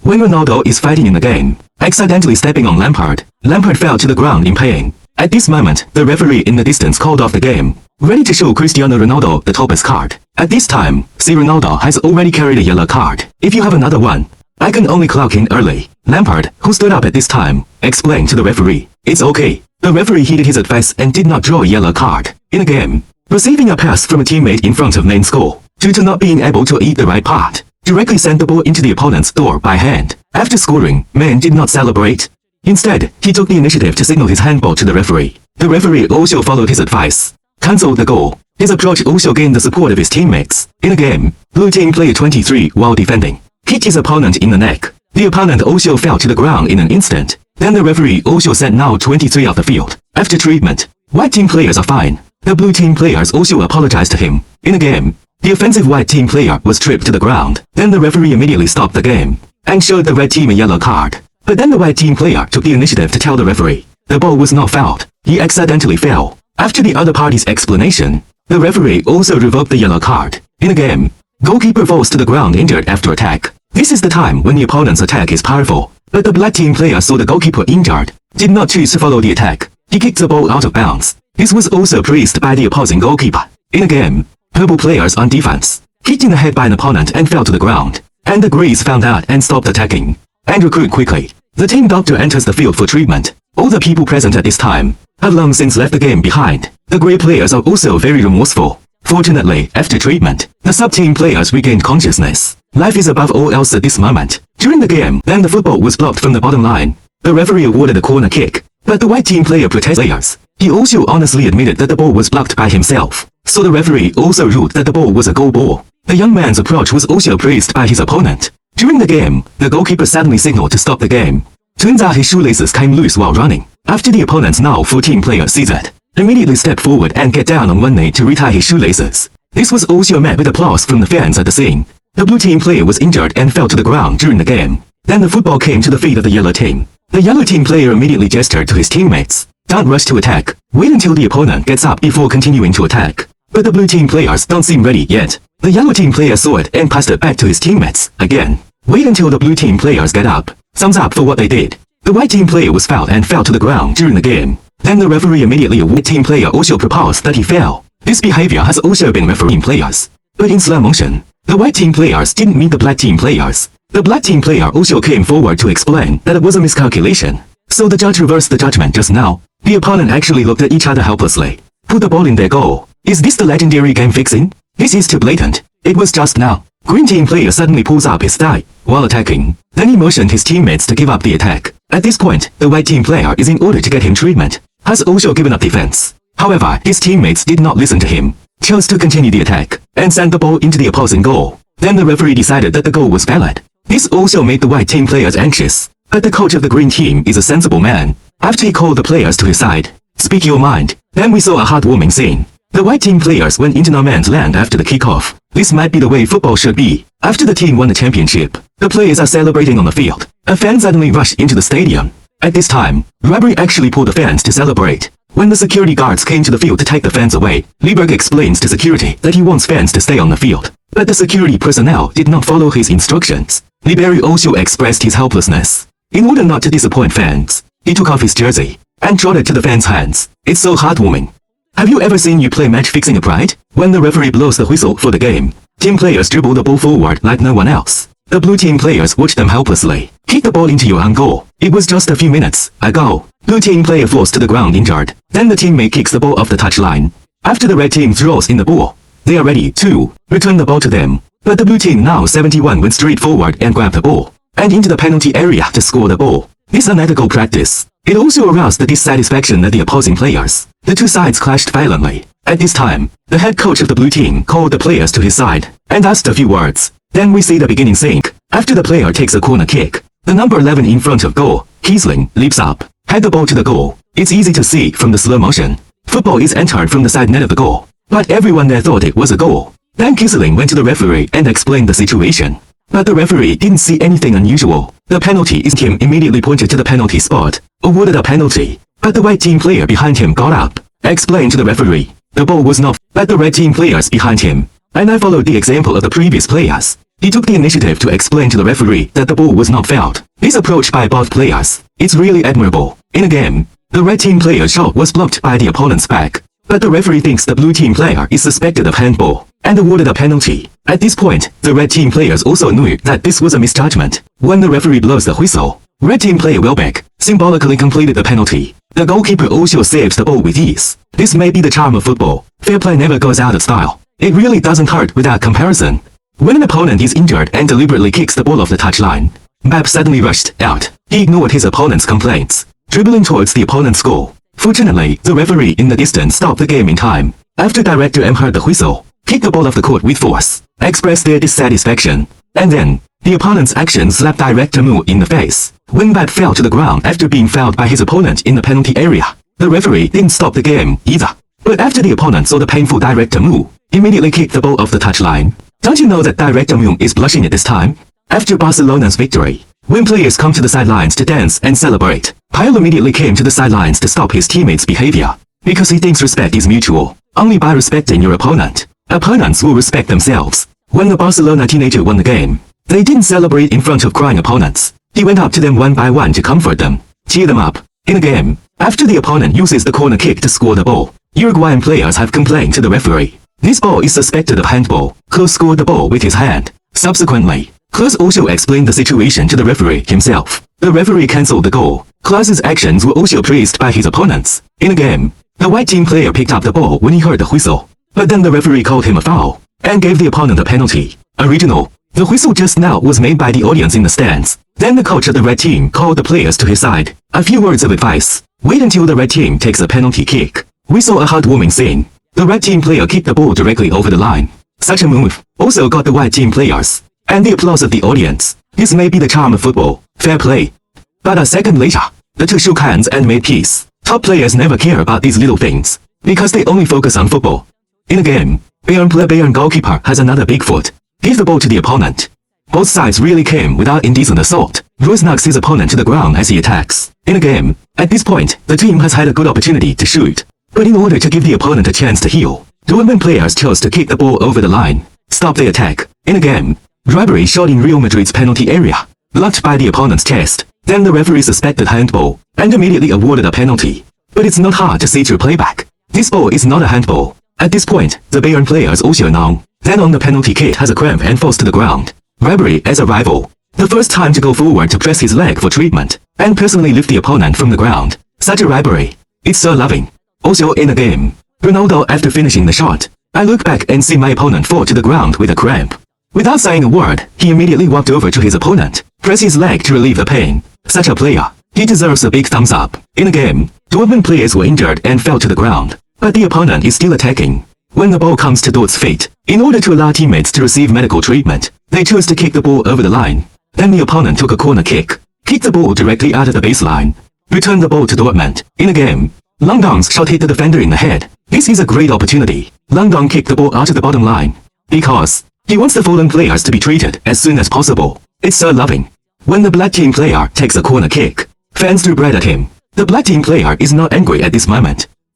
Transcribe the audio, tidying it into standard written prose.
When Ronaldo is fighting in the game, accidentally stepping on Lampard, Lampard fell to the ground in pain. At this moment, the referee in the distance called off the game, ready to show Cristiano Ronaldo the topaz card. At this time, see Ronaldo has already carried a yellow card. If you have another one, I can only clock in early. Lampard, who stood up at this time, explained to the referee, "It's okay." The referee heeded his advice and did not draw a yellow card. In a game, receiving a pass from a teammate in front of main score, due to not being able to eat the right part, directly sent the ball into the opponent's door by hand. After scoring, Man did not celebrate. Instead, he took the initiative to signal his handball to the referee. The referee also followed his advice, cancelled the goal. His approach also gained the support of his teammates. In a game, blue team player 23, while defending, hit his opponent in the neck. The opponent also fell to the ground in an instant. Then the referee also sent now 23 off the field. After treatment, white team players are fine. The blue team players also apologized to him. In a game, the offensive white team player was tripped to the ground. Then the referee immediately stopped the game and showed the red team a yellow card. But then the white team player took the initiative to tell the referee the ball was not fouled. He accidentally fell. After the other party's explanation, the referee also revoked the yellow card. In a game, goalkeeper falls to the ground injured after attack. This is the time when the opponent's attack is powerful. But the black team player saw the goalkeeper injured, did not choose to follow the attack. He kicked the ball out of bounds. This was also praised by the opposing goalkeeper. In a game, purple players on defense, hit in the head by an opponent and fell to the ground. And the greys found out and stopped attacking and recruit quickly. The team doctor enters the field for treatment. All the people present at this time have long since left the game behind. The grey players are also very remorseful. Fortunately, after treatment, the sub-team players regained consciousness. Life is above all else at this moment. During the game, then the football was blocked from the bottom line. The referee awarded a corner kick, but the white team player protested players. He also honestly admitted that the ball was blocked by himself. So the referee also ruled that the ball was a goal ball. The young man's approach was also praised by his opponent. During the game, the goalkeeper suddenly signaled to stop the game. Turns out his shoelaces came loose while running. After the opponent's now 14 player sees it, immediately step forward and get down on one knee to retie his shoelaces. This was also met with applause from the fans at the scene. The blue team player was injured and fell to the ground during the game. Then the football came to the feet of the yellow team. The yellow team player immediately gestured to his teammates, "Don't rush to attack. Wait until the opponent gets up before continuing to attack." But the blue team players don't seem ready yet. The yellow team player saw it and passed it back to his teammates. Again, wait until the blue team players get up. Thumbs up for what they did. The white team player was fouled and fell to the ground during the game. Then the referee immediately awarded team player also proposed that he fell. This behavior has also been refereeing players. But in slow motion, the white team players didn't meet the black team players. The black team player also came forward to explain that it was a miscalculation. So the judge reversed the judgment just now. The opponent actually looked at each other helplessly. Put the ball in their goal. Is this the legendary game fixing? This is too blatant. It was just now. Green team player suddenly pulls up his thigh while attacking. Then he motioned his teammates to give up the attack. At this point, the white team player is in order to get him treatment. Has also given up defense. However, his teammates did not listen to him. Chose to continue the attack and sent the ball into the opposing goal. Then the referee decided that the goal was valid. This also made the white team players anxious. But the coach of the green team is a sensible man. After he called the players to his side, "Speak your mind." Then we saw a heartwarming scene. The white team players went into no man's land after the kickoff. This might be the way football should be. After the team won the championship, the players are celebrating on the field. A fan suddenly rushed into the stadium. At this time, Robbery actually pulled the fans to celebrate. When the security guards came to the field to take the fans away, Lieberg explains to security that he wants fans to stay on the field. But the security personnel did not follow his instructions. Liberi also expressed his helplessness. In order not to disappoint fans, he took off his jersey and trotted to the fans' hands. It's so heartwarming. Have you ever seen you play match fixing a pride? When the referee blows the whistle for the game, team players dribble the ball forward like no one else. The blue team players watch them helplessly. Kick the ball into your own goal. It was just a few minutes ago. Blue team player falls to the ground injured. Then the teammate kicks the ball off the touchline. After the red team throws in the ball, they are ready to return the ball to them. But the blue team now 71 went straight forward and grabbed the ball and into the penalty area to score the ball. This unethical practice. It also aroused the dissatisfaction of the opposing players. The two sides clashed violently. At this time, the head coach of the blue team called the players to his side and asked a few words. Then we see the beginning scene. After the player takes a corner kick, the number 11 in front of goal, Kiesling, leaps up, head the ball to the goal. It's easy to see from the slow motion. Football is entered from the side net of the goal, but everyone there thought it was a goal. Then Kiesling went to the referee and explained the situation. But the referee didn't see anything unusual. The penalty is him immediately pointed to the penalty spot, awarded a penalty. But the white team player behind him got up, explained to the referee. The ball was not, but the red team players behind him. And I followed the example of the previous players. He took the initiative to explain to the referee that the ball was not fouled. This approach by both players, it's really admirable. In a game, the red team player's shot was blocked by the opponent's back, but the referee thinks the blue team player is suspected of handball, and awarded a penalty. At this point, the red team players also knew that this was a misjudgment. When the referee blows the whistle, red team player Welbeck symbolically completed the penalty. The goalkeeper also saves the ball with ease. This may be the charm of football. Fair play never goes out of style. It really doesn't hurt without comparison. When an opponent is injured and deliberately kicks the ball off the touchline, Mbappe suddenly rushed out. He ignored his opponent's complaints, dribbling towards the opponent's goal. Fortunately, the referee in the distance stopped the game in time. After Director M heard the whistle, kicked the ball off the court with force, expressed their dissatisfaction, and then, the opponent's action slapped Director Mu in the face. When Mbappe fell to the ground after being fouled by his opponent in the penalty area, the referee didn't stop the game either. But after the opponent saw the painful Director Mu, immediately kicked the ball off the touchline. Don't you know that Director Mu is blushing at this time? After Barcelona's victory, when players come to the sidelines to dance and celebrate, Puyol immediately came to the sidelines to stop his teammates' behavior, because he thinks respect is mutual. Only by respecting your opponent, opponents will respect themselves. When the Barcelona teenager won the game, they didn't celebrate in front of crying opponents. He went up to them one by one to comfort them, cheer them up. In a game, after the opponent uses the corner kick to score the ball, Uruguayan players have complained to the referee. This ball is suspected of handball. Klose scored the ball with his hand. Subsequently, Klose also explained the situation to the referee himself. The referee cancelled the goal. Klose's actions were also praised by his opponents. In a game, the white team player picked up the ball when he heard the whistle, but then the referee called him a foul, and gave the opponent a penalty. Original. The whistle just now was made by the audience in the stands. Then the coach of the red team called the players to his side. A few words of advice. Wait until the red team takes a penalty kick. We saw a heartwarming scene. The red team player kicked the ball directly over the line. Such a move also got the white team players and the applause of the audience. This may be the charm of football. Fair play. But a second later, the two shook hands and made peace. Top players never care about these little things, because they only focus on football. In a game, Bayern goalkeeper has another big foot. Give the ball to the opponent. Both sides really came without indecent assault. Royce knocks his opponent to the ground as he attacks. In a game, at this point, the team has had a good opportunity to shoot. But in order to give the opponent a chance to heal, Dortmund players chose to kick the ball over the line. Stop the attack. In a game, Ribery shot in Real Madrid's penalty area, blocked by the opponent's chest. Then the referee suspected handball, and immediately awarded a penalty. But it's not hard to see through playback. This ball is not a handball. At this point, the Bayern players also know. Then on the penalty kick has a cramp and falls to the ground. Ribery as a rival. The first time to go forward to press his leg for treatment, and personally lift the opponent from the ground. Such a Ribery. It's so loving. Also in a game, Ronaldo after finishing the shot, I look back and see my opponent fall to the ground with a cramp. Without saying a word, he immediately walked over to his opponent, pressed his leg to relieve the pain. Such a player. He deserves a big thumbs up. In a game, Dortmund players were injured and fell to the ground, but the opponent is still attacking. When the ball comes to Dort's feet, in order to allow teammates to receive medical treatment, they chose to kick the ball over the line. Then the opponent took a corner kick, kicked the ball directly out of the baseline, returned the ball to Dortmund. In a game, Langdong's shot hit the defender in the head. This is a great opportunity. Langdong kicked the ball out of the bottom line, because he wants the fallen players to be treated as soon as possible. It's so loving. When the black team player takes a corner kick, fans threw bread at him. The black team player is not angry at this moment.